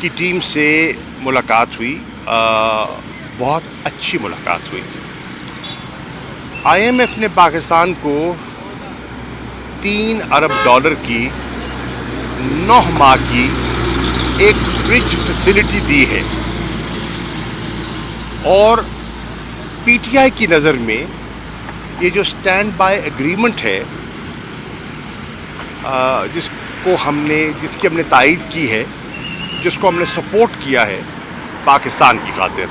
की टीम से मुलाकात हुई, बहुत अच्छी मुलाकात हुई। IMF ने पाकिस्तान को 3 अरब डॉलर की 9 माह की एक ब्रिज फैसिलिटी दी है और PTI की नज़र में ये जो स्टैंड बाय एग्रीमेंट है जिसकी हमने तायीद की है, जिसको हमने सपोर्ट किया है पाकिस्तान की खातिर,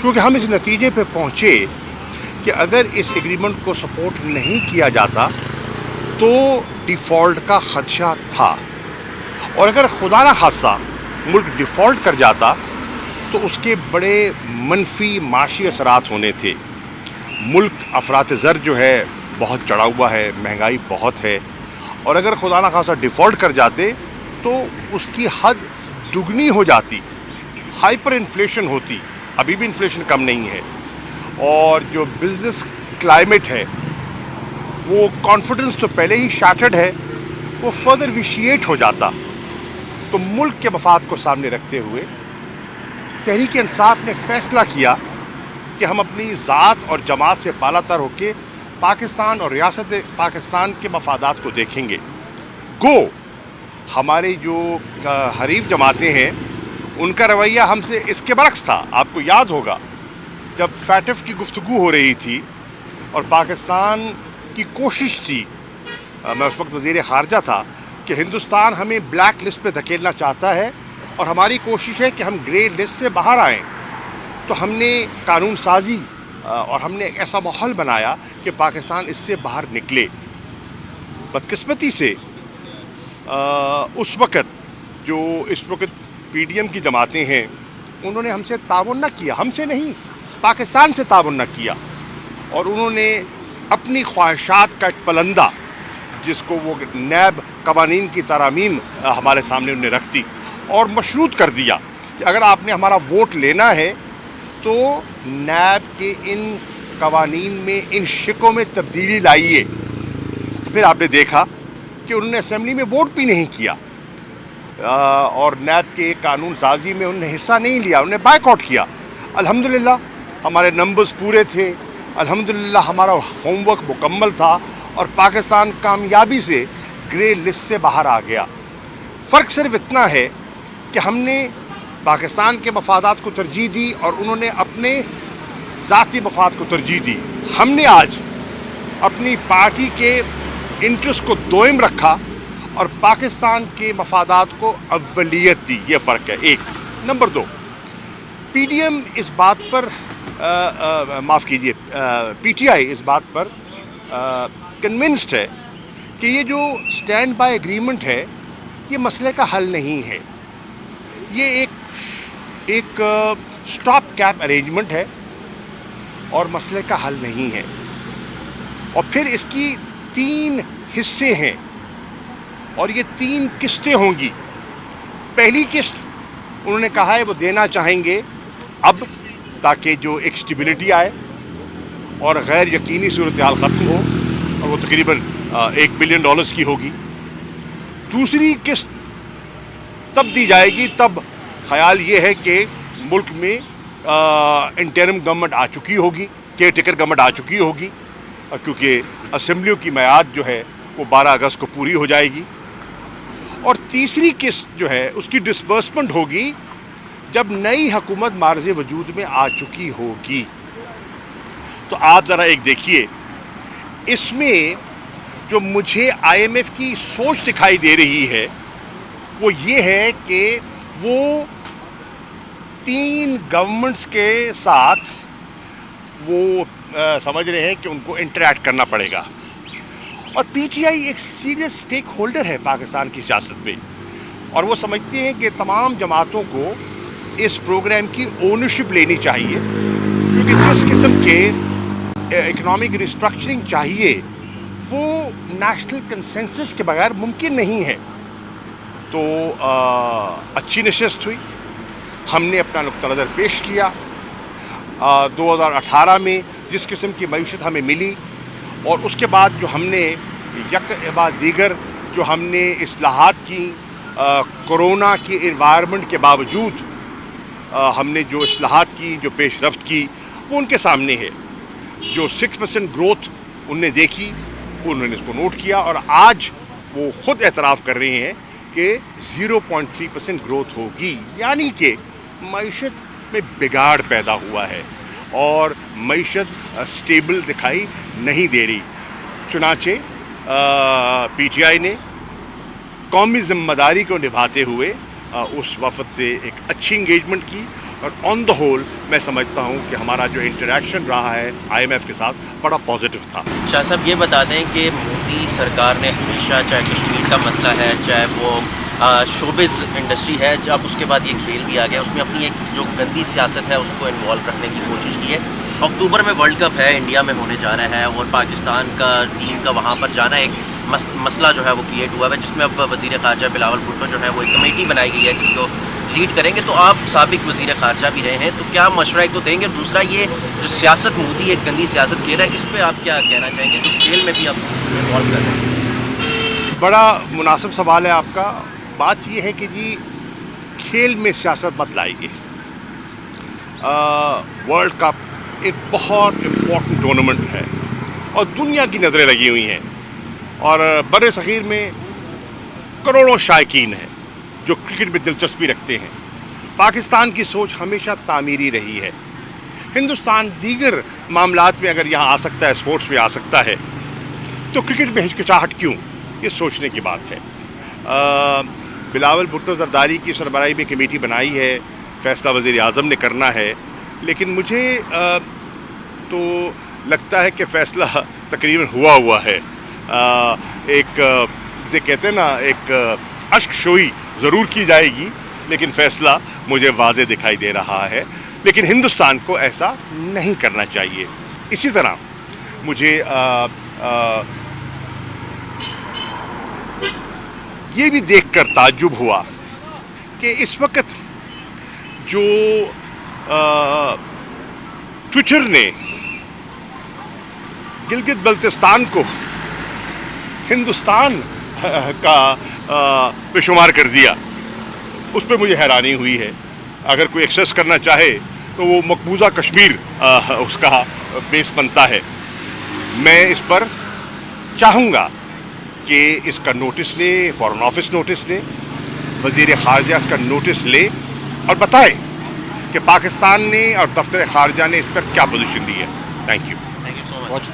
क्योंकि हम इस नतीजे पे पहुंचे कि अगर इस एग्रीमेंट को सपोर्ट नहीं किया जाता तो डिफ़ॉल्ट का खदशा था, और अगर खुदा ना खास्ता मुल्क डिफ़ॉल्ट कर जाता तो उसके बड़े मनफी माशी असरात होने थे। मुल्क अफरात ज़र जो है बहुत चढ़ा हुआ है, महंगाई बहुत है, और अगर खुदा ना खास्ता डिफ़ॉल्ट कर जाते तो उसकी हद दुगनी हो जाती, हाइपर इन्फ्लेशन होती। अभी भी इन्फ्लेशन कम नहीं है, और जो बिजनेस क्लाइमेट है वो कॉन्फिडेंस तो पहले ही शैटर्ड है, वो फर्दर विशिएट हो जाता। तो मुल्क के मफाद को सामने रखते हुए तहरीक इंसाफ ने फैसला किया कि हम अपनी ज़ात और जमात से बालातर होकर पाकिस्तान और रियासत पाकिस्तान के मफादात को देखेंगे। गो हमारे जो हरीफ जमातें हैं उनका रवैया हमसे इसके बरक्स था। आपको याद होगा जब फैटफ की गुफ्तगू हो रही थी और पाकिस्तान की कोशिश थी, मैं उस वक्त वज़ीर ख़ारजा था, कि हिंदुस्तान हमें ब्लैक लिस्ट पे धकेलना चाहता है और हमारी कोशिश है कि हम ग्रे लिस्ट से बाहर आएं। तो हमने कानून साजी और हमने एक ऐसा माहौल बनाया कि पाकिस्तान इससे बाहर निकले। बदकिस्मती से उस वक़्त जो इस वक्त PDM की जमातें हैं उन्होंने हमसे ताउन न किया, हमसे नहीं पाकिस्तान से ताउन न किया, और उन्होंने अपनी ख्वाहिशात का एक पलंदा जिसको वो नैब कवानीन की तरामीम हमारे सामने उन्हें रख दी और मशरूत कर दिया कि अगर आपने हमारा वोट लेना है तो नैब के इन कवानीन में, इन शिकों में तब्दीली लाइए। फिर आपने देखा कि उन्होंने असेंबली में वोट भी नहीं किया और नैब के कानून साजी में उन्होंने हिस्सा नहीं लिया, उन्होंने बायकॉट किया। अल्हम्दुलिल्लाह हमारे नंबर्स पूरे थे, अल्हम्दुलिल्लाह हमारा होमवर्क मुकम्मल था और पाकिस्तान कामयाबी से ग्रे लिस्ट से बाहर आ गया। फ़र्क सिर्फ इतना है कि हमने पाकिस्तान के मफादात को तरजीह दी और उन्होंने अपने ज़ाती मफाद को तरजीह दी। हमने आज अपनी पार्टी के इंटरेस्ट को दोयम रखा और पाकिस्तान के मफादात को अव्वलियत दी। ये फ़र्क है एक। नंबर 2, PDM इस बात पर माफ़ कीजिए PTI इस बात पर कन्विंस्ड है कि ये जो स्टैंड बाय एग्रीमेंट है ये मसले का हल नहीं है, ये एक स्टॉप कैप अरेंजमेंट है और मसले का हल नहीं है। और फिर इसकी 3 हिस्से हैं और ये 3 किस्तें होंगी। पहली किस्त उन्होंने कहा है वो देना चाहेंगे अब, ताकि जो एक स्टेबिलिटी आए और गैर यकीनी सूरत हाल ख़त्म हो, और वो तकरीबन $1 बिलियन की होगी। दूसरी किस्त तब दी जाएगी तब ख्याल ये है कि मुल्क में इंटरिम गवर्नमेंट आ चुकी होगी, केयर टेकर गवर्नमेंट आ चुकी होगी, क्योंकि असेंबलियों की मियाद जो है वो 12 अगस्त को पूरी हो जाएगी। और तीसरी किस्त जो है उसकी डिसबर्समेंट होगी जब नई हुकूमत मार्ज़ वजूद में आ चुकी होगी। तो आप ज़रा एक देखिए, इसमें जो मुझे IMF की सोच दिखाई दे रही है वो ये है कि वो 3 गवर्नमेंट्स के साथ वो समझ रहे हैं कि उनको इंटरैक्ट करना पड़ेगा। और PTI एक सीरियस स्टेक होल्डर है पाकिस्तान की सियासत में, और वो समझते हैं कि तमाम जमातों को इस प्रोग्राम की ओनरशिप लेनी चाहिए, क्योंकि जिस किस्म के इकोनॉमिक रिस्ट्रक्चरिंग चाहिए वो नेशनल कंसेंसस के बगैर मुमकिन नहीं है। तो अच्छी नशिस्त हुई, हमने अपना नुक्ता नज़र पेश किया। 2018 में जिस किस्म की मईशत हमें मिली और उसके बाद जो हमने यक बाद दीगर जो हमने इस्लाहात की, کورونا کی انوائرمنٹ کے باوجود ہم نے جو اصلاحات کی، جو پیش رفت کی، وہ ان کے سامنے ہے. جو 6% گروتھ ان نے دیکھی، انہوں نے اس کو نوٹ کیا، اور آج وہ خود اعتراف کر رہے ہیں کہ 0.3% گروتھ ہوگی. یعنی کہ معیشت میں بگاڑ پیدا ہوا ہے اور معیشت سٹیبل دکھائی نہیں دے رہی. چنانچہ پی ٹی آئی نے قومی ذمہ داری کو نبھاتے ہوئے اس وفد سے ایک اچھی انگیجمنٹ کی، اور آن دا ہول میں سمجھتا ہوں کہ ہمارا جو انٹریکشن رہا ہے آئی ایم ایف کے ساتھ بڑا پازیٹیو تھا. شاہ صاحب یہ بتا دیں کہ مودی سرکار نے ہمیشہ، چاہے کشمیر کا مسئلہ ہے، چاہے وہ شوبز انڈسٹری ہے، جب اس کے بعد یہ کھیل بھی آ گیا، اس میں اپنی ایک جو گندی سیاست ہے اس کو انوالو رکھنے کی کوشش کی ہے. اکتوبر میں ورلڈ کپ ہے، انڈیا میں ہونے جا رہا ہے، اور پاکستان کا ٹیم کا وہاں پر جانا ایک مسئلہ جو ہے وہ کریٹ ہوا ہے، جس میں اب وزیر خارجہ بلاول بھٹو جو ہے وہ ایک کمیٹی بنائی گئی ہے جس کو لیڈ کریں گے. تو آپ سابق وزیر خارجہ بھی رہے ہیں، تو کیا مشورہ کو دیں گے؟ دوسرا، یہ جو سیاست مودی ایک گندی سیاست کھیل رہا ہے، اس پہ آپ کیا کہنا چاہیں گے جو کھیل میں بھی آپ انوالو کر رہے ہیں؟ بڑا مناسب سوال ہے آپ کا. بات یہ ہے کہ جی کھیل میں سیاست مت لائیے. ورلڈ کپ ایک بہت امپورٹنٹ ٹورنامنٹ ہے اور دنیا کی نظریں لگی ہوئی ہیں، اور بر صغیر میں کروڑوں شائقین ہیں جو کرکٹ میں دلچسپی رکھتے ہیں. پاکستان کی سوچ ہمیشہ تعمیری رہی ہے. ہندوستان دیگر معاملات میں اگر یہاں آ سکتا ہے، اسپورٹس میں آ سکتا ہے، تو کرکٹ میں ہچکچاہٹ کیوں؟ یہ سوچنے کی بات ہے. بلاول بھٹو زرداری کی سربراہی میں کمیٹی بنائی ہے، فیصلہ وزیر اعظم نے کرنا ہے، لیکن مجھے تو لگتا ہے کہ فیصلہ تقریباً ہوا ہے. ایک جسے کہتے ہیں نا، ایک اشک شوئی ضرور کی جائے گی، لیکن فیصلہ مجھے واضح دکھائی دے رہا ہے. لیکن ہندوستان کو ایسا نہیں کرنا چاہیے. اسی طرح مجھے یہ بھی دیکھ کر تعجب ہوا کہ اس وقت جو ٹویٹر نے گلگت بلتستان کو ہندوستان کا بشمار کر دیا، اس پہ مجھے حیرانی ہوئی ہے. اگر کوئی ایکسیس کرنا چاہے تو وہ مقبوضہ کشمیر اس کا بیس بنتا ہے. میں اس پر چاہوں گا کہ اس کا نوٹس لے، فارن آفس نوٹس لے، وزیر خارجہ اس کا نوٹس لے اور بتائے کہ پاکستان نے اور دفتر خارجہ نے اس پر کیا پوزیشن دی ہے. Thank you. Thank you so much.